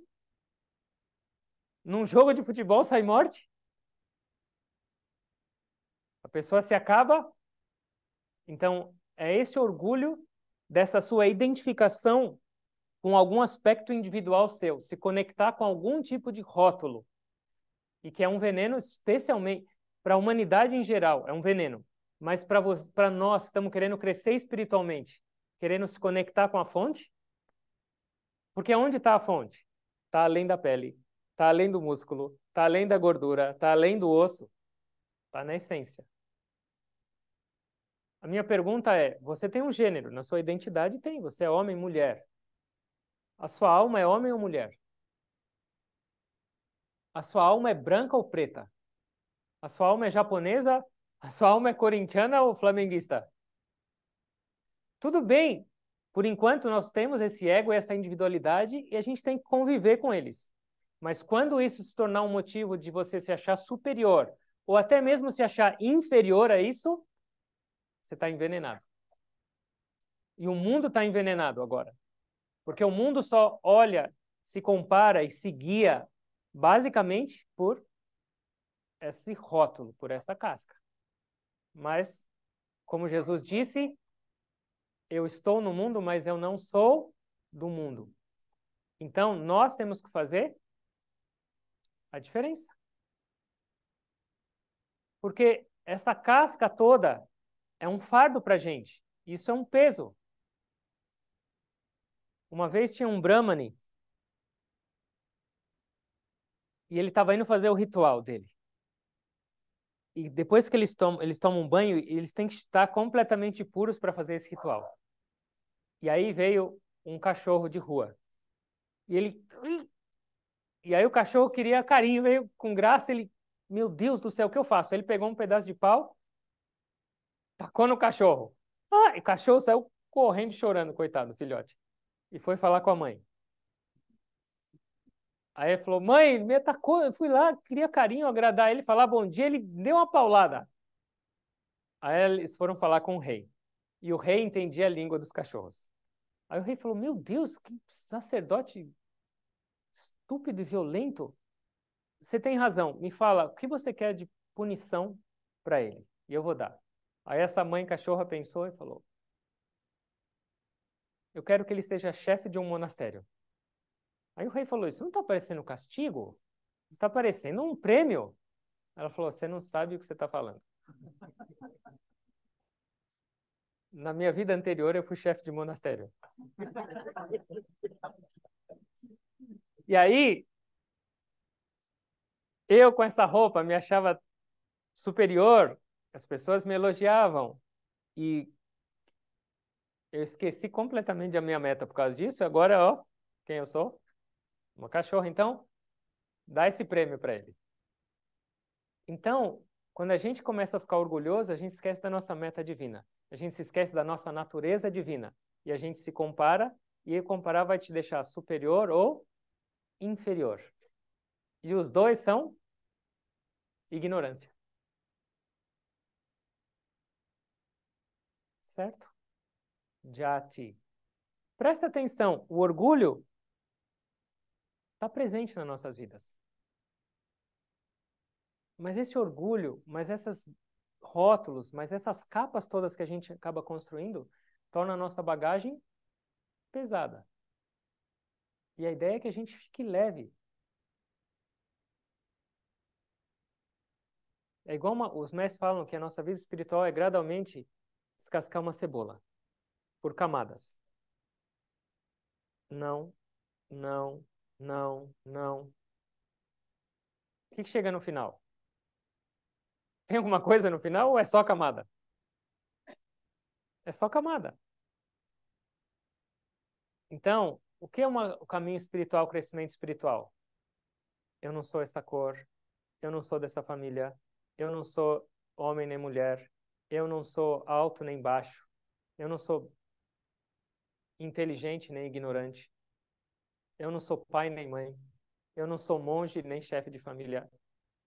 num jogo de futebol sai morte. A pessoa se acaba. Então, é esse orgulho dessa sua identificação com algum aspecto individual seu, se conectar com algum tipo de rótulo, e que é um veneno especialmente para a humanidade em geral, é um veneno. Mas para nós que estamos querendo crescer espiritualmente, querendo se conectar com a fonte, porque onde está a fonte? Está além da pele, está além do músculo, está além da gordura, está além do osso, está na essência. A minha pergunta é, você tem um gênero, na sua identidade tem, você é homem, mulher. A sua alma é homem ou mulher? A sua alma é branca ou preta? A sua alma é japonesa? A sua alma é corintiana ou flamenguista? Tudo bem, por enquanto nós temos esse ego e essa individualidade e a gente tem que conviver com eles. Mas quando isso se tornar um motivo de você se achar superior ou até mesmo se achar inferior a isso, você está envenenado. E o mundo está envenenado agora. Porque o mundo só olha, se compara e se guia basicamente por esse rótulo, por essa casca. Mas, como Jesus disse, eu estou no mundo, mas eu não sou do mundo. Então, nós temos que fazer a diferença. Porque essa casca toda é um fardo para a gente. Isso é um peso. Uma vez tinha um Brahmani E ele estava indo fazer o ritual dele. E depois que eles tomam um banho, eles têm que estar completamente puros para fazer esse ritual. E aí veio um cachorro de rua. E ele... E aí o cachorro queria carinho, veio com graça, ele... Meu Deus do céu, o que eu faço? Ele pegou um pedaço de pau, tacou no cachorro. Ah, e o cachorro saiu correndo, chorando, coitado, filhote. E foi falar com a mãe. Aí ele falou, mãe, ele me atacou, eu fui lá, queria carinho, agradar ele, falar bom dia, ele deu uma paulada. Aí eles foram falar com o rei. E o rei entendia a língua dos cachorros. Aí o rei falou, meu Deus, que sacerdote estúpido e violento. Você tem razão, me fala, o que você quer de punição para ele? E eu vou dar. Aí essa mãe cachorra pensou e falou, eu quero que ele seja chefe de um monastério. Aí o rei falou, isso não está parecendo castigo? Está parecendo um prêmio. Ela falou, você não sabe o que você está falando. Na minha vida anterior, eu fui chefe de monastério. E aí, eu com essa roupa me achava superior, as pessoas me elogiavam. E eu esqueci completamente a minha meta por causa disso. E agora, ó, quem eu sou? Uma cachorra. Então, dá esse prêmio para ele. Então, quando a gente começa a ficar orgulhoso, a gente esquece da nossa meta divina. A gente se esquece da nossa natureza divina. E a gente se compara, e comparar vai te deixar superior ou inferior. E os dois são ignorância. Certo? Jati. Presta atenção, o orgulho está presente nas nossas vidas. Mas esse orgulho, mas esses rótulos, mas essas capas todas que a gente acaba construindo, torna a nossa bagagem pesada. E a ideia é que a gente fique leve. É igual os mestres falam que a nossa vida espiritual é gradualmente descascar uma cebola, por camadas. Não, não, não, não. O que chega no final? Tem alguma coisa no final ou é só camada? É só camada. Então, o que é o caminho espiritual, o crescimento espiritual? Eu não sou essa cor, eu não sou dessa família, eu não sou homem nem mulher, eu não sou alto nem baixo, eu não sou inteligente nem ignorante, eu não sou pai nem mãe, eu não sou monge nem chefe de família.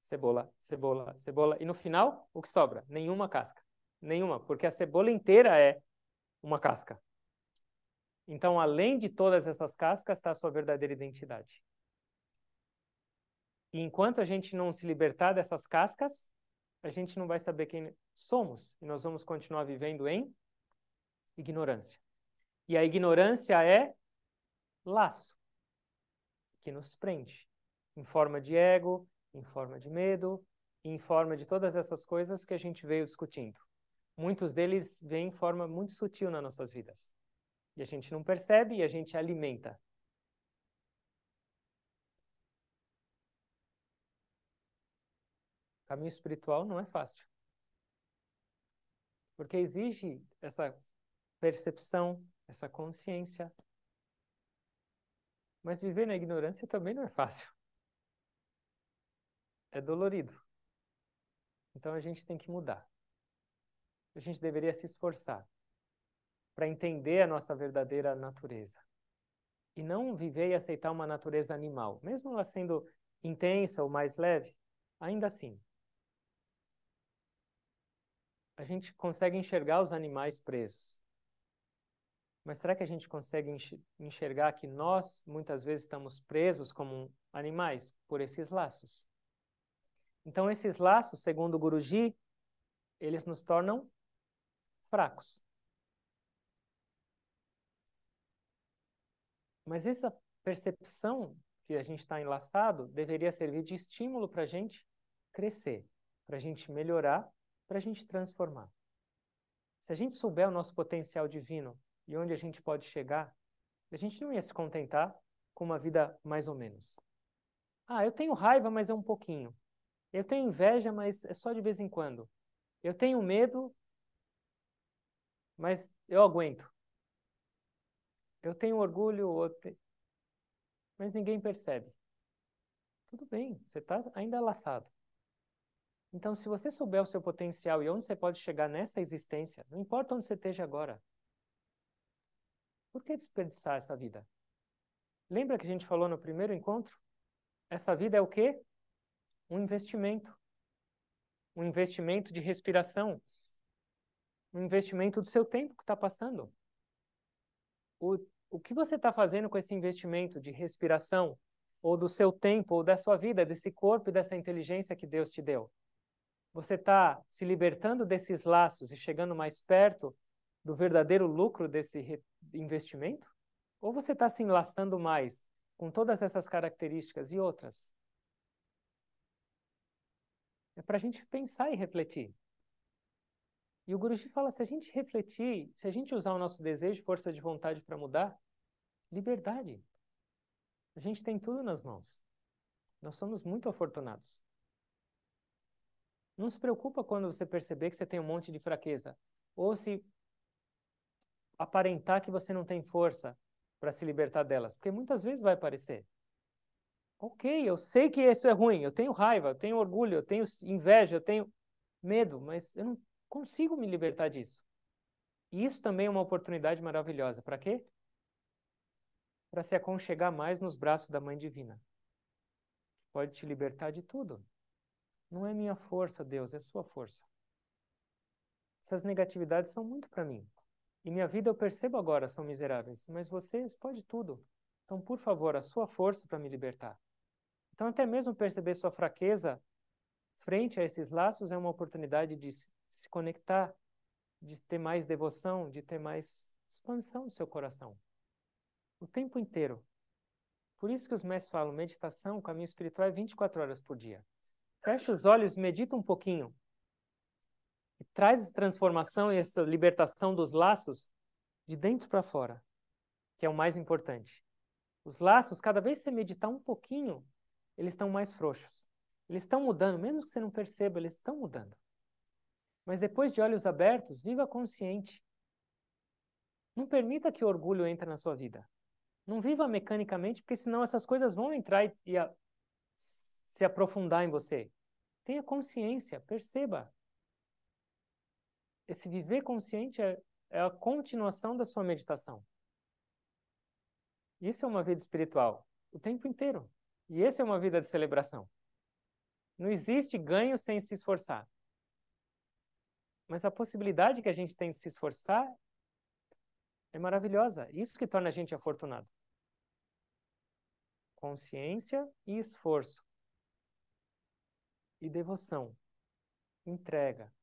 Cebola, cebola, cebola. E no final, o que sobra? Nenhuma casca. Nenhuma, porque a cebola inteira é uma casca. Então, além de todas essas cascas, está a sua verdadeira identidade. E enquanto a gente não se libertar dessas cascas, a gente não vai saber quem somos. E nós vamos continuar vivendo em ignorância. E a ignorância é laço, que nos prende. Em forma de ego, em forma de medo, em forma de todas essas coisas que a gente veio discutindo. Muitos deles vêm em forma muito sutil nas nossas vidas. E a gente não percebe e a gente alimenta. O caminho espiritual não é fácil. Porque exige essa percepção, essa consciência. Mas viver na ignorância também não é fácil. É dolorido. Então a gente tem que mudar. A gente deveria se esforçar para entender a nossa verdadeira natureza. E não viver e aceitar uma natureza animal. Mesmo ela sendo intensa ou mais leve, ainda assim. A gente consegue enxergar os animais presos. Mas será que a gente consegue enxergar que nós, muitas vezes, estamos presos como animais por esses laços? Então, esses laços, segundo o Guruji, eles nos tornam fracos. Mas essa percepção que a gente está enlaçado deveria servir de estímulo para a gente crescer, para a gente melhorar, para a gente transformar. Se a gente souber o nosso potencial divino e onde a gente pode chegar, a gente não ia se contentar com uma vida mais ou menos. Ah, eu tenho raiva, mas é um pouquinho. Eu tenho inveja, mas é só de vez em quando. Eu tenho medo, mas eu aguento. Eu tenho orgulho, mas ninguém percebe. Tudo bem, você está ainda laçado. Então, se você souber o seu potencial e onde você pode chegar nessa existência, não importa onde você esteja agora, por que desperdiçar essa vida? Lembra que a gente falou no primeiro encontro? Essa vida é o quê? Um investimento. Um investimento de respiração. Um investimento do seu tempo que está passando. O que você está fazendo com esse investimento de respiração, ou do seu tempo, ou da sua vida, desse corpo e dessa inteligência que Deus te deu? Você está se libertando desses laços e chegando mais perto do verdadeiro lucro desse investimento? Ou você está se enlaçando mais com todas essas características e outras? É para a gente pensar e refletir. E o Guruji fala, se a gente refletir, se a gente usar o nosso desejo, força de vontade para mudar, liberdade. A gente tem tudo nas mãos. Nós somos muito afortunados. Não se preocupa quando você perceber que você tem um monte de fraqueza. Ou se aparentar que você não tem força para se libertar delas. Porque muitas vezes vai aparecer. Ok, eu sei que isso é ruim. Eu tenho raiva, eu tenho orgulho, eu tenho inveja, eu tenho medo. Mas eu não consigo me libertar disso. E isso também é uma oportunidade maravilhosa. Para quê? Para se aconchegar mais nos braços da Mãe Divina. Pode te libertar de tudo. Não é minha força, Deus, é sua força. Essas negatividades são muito para mim. E minha vida eu percebo agora são miseráveis, mas você pode tudo. Então, por favor, a sua força para me libertar. Então, até mesmo perceber sua fraqueza frente a esses laços é uma oportunidade de se conectar, de ter mais devoção, de ter mais expansão do seu coração. O tempo inteiro. Por isso que os mestres falam, meditação, caminho espiritual é 24 horas por dia. Fecha os olhos, medita um pouquinho. E traz essa transformação e essa libertação dos laços de dentro para fora, que é o mais importante. Os laços, cada vez que você meditar um pouquinho, eles estão mais frouxos. Eles estão mudando, mesmo que você não perceba, eles estão mudando. Mas depois de olhos abertos, viva consciente. Não permita que o orgulho entre na sua vida. Não viva mecanicamente, porque senão essas coisas vão entrar e se aprofundar em você. Tenha consciência, perceba. Esse viver consciente é a continuação da sua meditação. Isso é uma vida espiritual, o tempo inteiro. E essa é uma vida de celebração. Não existe ganho sem se esforçar. Mas a possibilidade que a gente tem de se esforçar é maravilhosa. Isso que torna a gente afortunado. Consciência e esforço. E devoção. Entrega.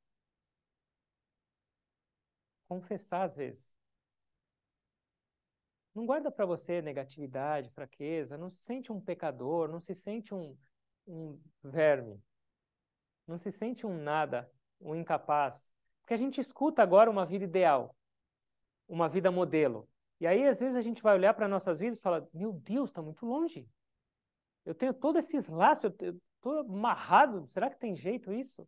Confessar às vezes. Não guarda para você negatividade, fraqueza. Não se sente um pecador. Não se sente um verme. Não se sente um nada, um incapaz. Porque a gente escuta agora uma vida ideal. Uma vida modelo. E aí, às vezes, a gente vai olhar para nossas vidas e fala, meu Deus, está muito longe. Eu tenho todos esses laços, eu estou amarrado. Será que tem jeito isso?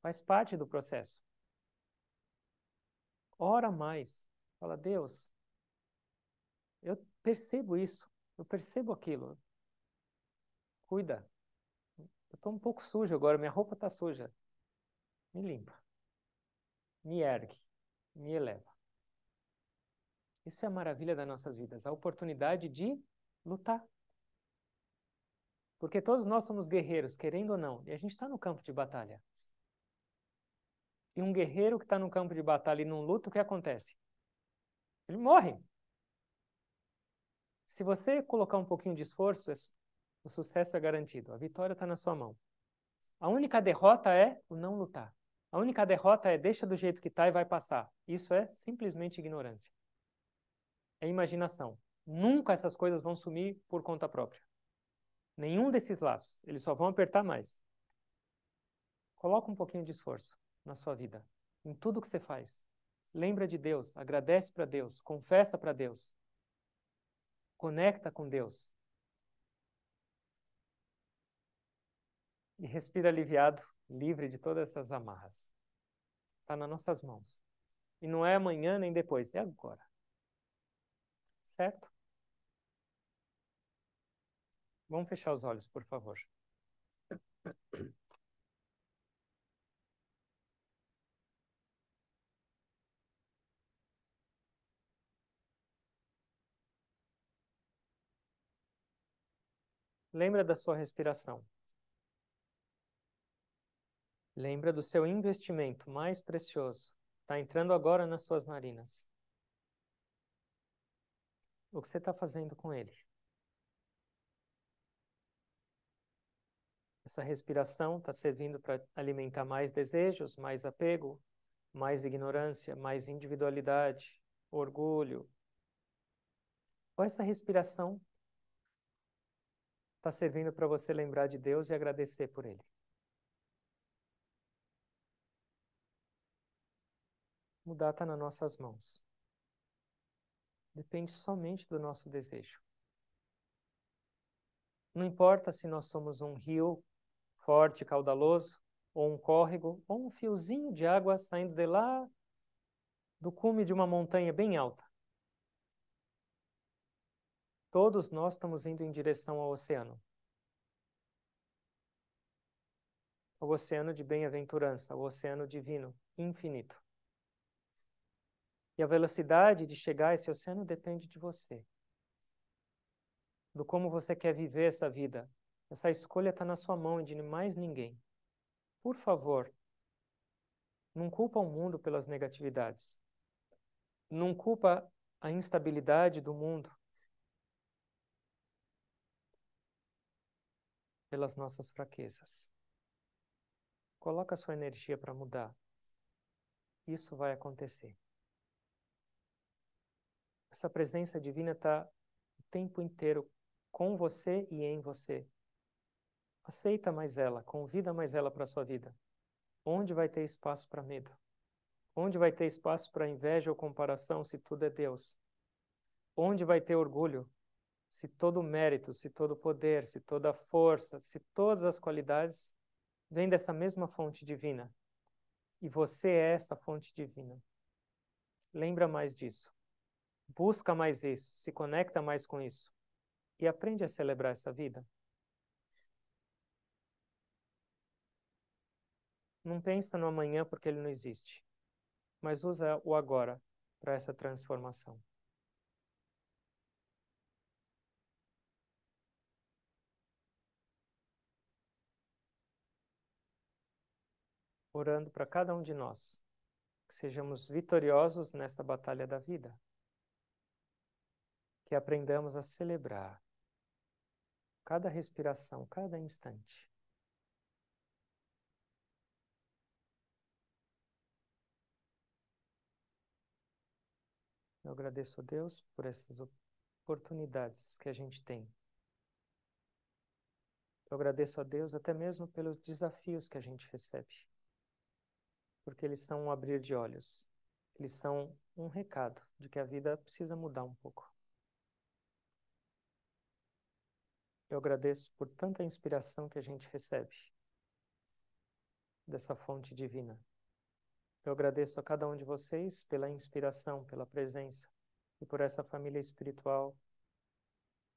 Faz parte do processo. Ora mais. Fala, Deus, eu percebo isso. Eu percebo aquilo. Cuida. Eu estou um pouco sujo agora, minha roupa está suja. Me limpa. Me ergue. Me eleva. Isso é a maravilha das nossas vidas. A oportunidade de lutar. Porque todos nós somos guerreiros, querendo ou não. E a gente está no campo de batalha. E um guerreiro que está no campo de batalha e não luta, o que acontece? Ele morre. Se você colocar um pouquinho de esforço, o sucesso é garantido. A vitória está na sua mão. A única derrota é o não lutar. A única derrota é deixa do jeito que está e vai passar. Isso é simplesmente ignorância. É imaginação. Nunca essas coisas vão sumir por conta própria. Nenhum desses laços. Eles só vão apertar mais. Coloca um pouquinho de esforço na sua vida, em tudo que você faz. Lembra de Deus, agradece para Deus, confessa para Deus. Conecta com Deus. E respira aliviado, livre de todas essas amarras. Está nas nossas mãos. E não é amanhã nem depois, é agora. Certo? Vamos fechar os olhos, por favor. Lembra da sua respiração. Lembra do seu investimento mais precioso. Está entrando agora nas suas narinas. O que você está fazendo com ele? Essa respiração está servindo para alimentar mais desejos, mais apego, mais ignorância, mais individualidade, orgulho. Ou essa respiração está servindo para você lembrar de Deus e agradecer por Ele? Mudar está nas nossas mãos. Depende somente do nosso desejo. Não importa se nós somos um rio forte, caudaloso, ou um córrego, ou um fiozinho de água saindo de lá do cume de uma montanha bem alta. Todos nós estamos indo em direção ao oceano. O oceano de bem-aventurança, o oceano divino, infinito. E a velocidade de chegar a esse oceano depende de você. Do como você quer viver essa vida. Essa escolha está na sua mão e de mais ninguém. Por favor, não culpa o mundo pelas negatividades. Não culpa a instabilidade do mundo pelas nossas fraquezas. Coloca a sua energia para mudar. Isso vai acontecer. Essa presença divina está o tempo inteiro com você e em você. Aceita mais ela, convida mais ela para a sua vida. Onde vai ter espaço para medo? Onde vai ter espaço para inveja ou comparação se tudo é Deus? Onde vai ter orgulho se todo o mérito, se todo o poder, se toda a força, se todas as qualidades vêm dessa mesma fonte divina? E você é essa fonte divina. Lembra mais disso. Busca mais isso, se conecta mais com isso. E aprende a celebrar essa vida. Não pensa no amanhã porque ele não existe. Mas usa o agora para essa transformação. Orando para cada um de nós, que sejamos vitoriosos nessa batalha da vida. Que aprendamos a celebrar cada respiração, cada instante. Eu agradeço a Deus por essas oportunidades que a gente tem. Eu agradeço a Deus até mesmo pelos desafios que a gente recebe. Porque eles são um abrir de olhos. Eles são um recado de que a vida precisa mudar um pouco. Eu agradeço por tanta inspiração que a gente recebe dessa fonte divina. Eu agradeço a cada um de vocês pela inspiração, pela presença e por essa família espiritual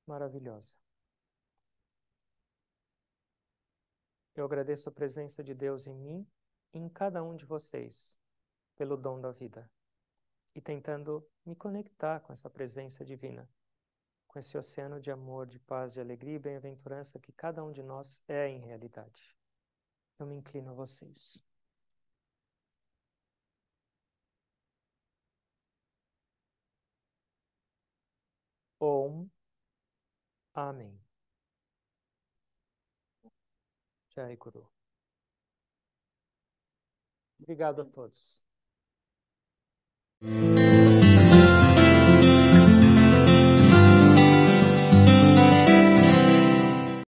maravilhosa. Eu agradeço a presença de Deus em mim e em cada um de vocês pelo dom da vida e tentando me conectar com essa presença divina, com esse oceano de amor, de paz, de alegria e bem-aventurança que cada um de nós é em realidade. Eu me inclino a vocês. Om. Amém. Jai Guru. Obrigado a todos.